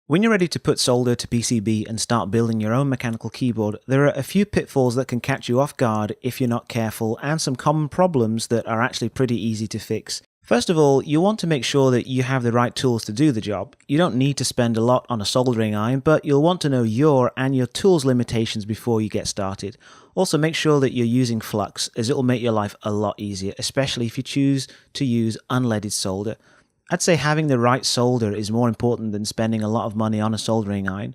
When you're ready to put solder to PCB and start building your own mechanical keyboard, there are a few pitfalls that can catch you off guard if you're not careful, and some common problems that are actually pretty easy to fix. First of all, you want to make sure that you have the right tools to do the job. You don't need to spend a lot on a soldering iron, but you'll want to know your and your tool's limitations before you get started. Also, make sure that you're using flux, as it will make your life a lot easier, especially if you choose to use unleaded solder. I'd say having the right solder is more important than spending a lot of money on a soldering iron.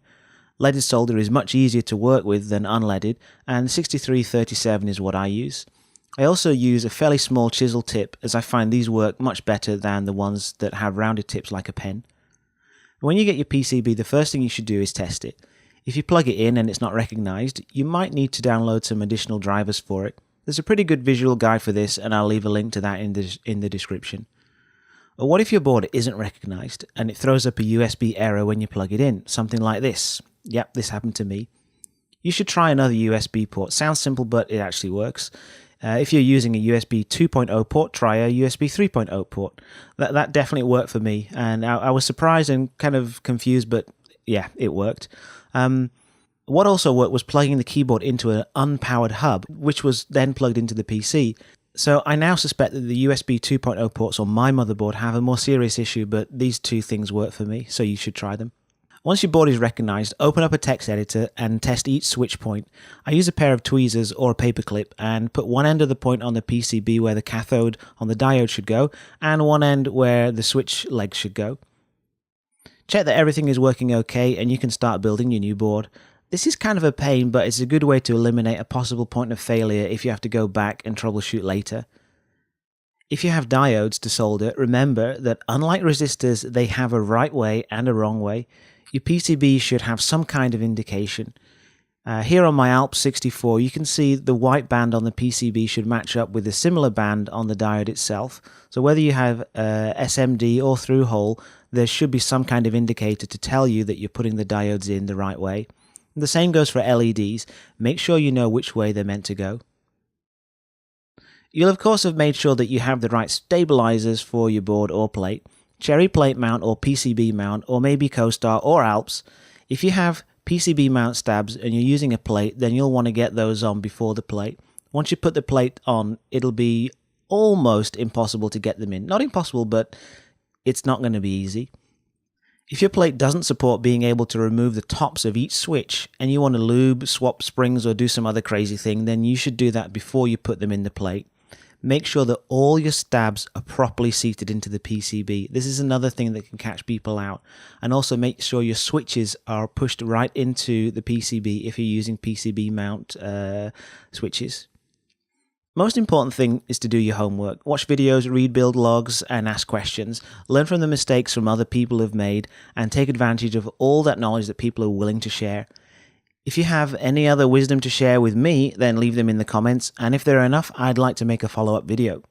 Leaded solder is much easier to work with than unleaded, and 6337 is what I use. I also use a fairly small chisel tip, as I find these work much better than the ones that have rounded tips like a pen. When you get your PCB, the first thing you should do is test it. If you plug it in and it's not recognized, you might need to download some additional drivers for it. There's a pretty good visual guide for this, and I'll leave a link to that in the description. Or what if your board isn't recognized and it throws up a USB error when you plug it in? Something like this. Yep, this happened to me. You should try another USB port. Sounds simple, but it actually works. If you're using a USB 2.0 port, try a USB 3.0 port. That definitely worked for me, and I was surprised and kind of confused, but yeah, it worked. What also worked was plugging the keyboard into an unpowered hub, which was then plugged into the PC. So I now suspect that the USB 2.0 ports on my motherboard have a more serious issue, but these two things work for me, so you should try them. Once your board is recognized, open up a text editor and test each switch point. I use a pair of tweezers or a paperclip and put one end of the point on the PCB where the cathode on the diode should go, and one end where the switch leg should go. Check that everything is working okay and you can start building your new board. This is kind of a pain, but it's a good way to eliminate a possible point of failure if you have to go back and troubleshoot later. If you have diodes to solder, remember that unlike resistors, they have a right way and a wrong way. Your PCB should have some kind of indication. Here on my Alps 64, you can see the white band on the PCB should match up with a similar band on the diode itself. So whether you have SMD or through hole, there should be some kind of indicator to tell you that you're putting the diodes in the right way. The same goes for LEDs. Make sure you know which way they're meant to go. You'll of course have made sure that you have the right stabilizers for your board or plate. Cherry plate mount or PCB mount, or maybe CoStar or Alps. If you have PCB mount stabs and you're using a plate, then you'll want to get those on before the plate. Once you put the plate on, it'll be almost impossible to get them in. Not impossible, but it's not going to be easy. If your plate doesn't support being able to remove the tops of each switch and you want to lube, swap springs, or do some other crazy thing, then you should do that before you put them in the plate. Make sure that all your stabs are properly seated into the PCB. This is another thing that can catch people out. And also make sure your switches are pushed right into the PCB if you're using PCB mount switches. Most important thing is to do your homework. Watch videos, read build logs, and ask questions. Learn from the mistakes from other people have made, and take advantage of all that knowledge that people are willing to share. If you have any other wisdom to share with me, then leave them in the comments, and if there are enough, I'd like to make a follow-up video.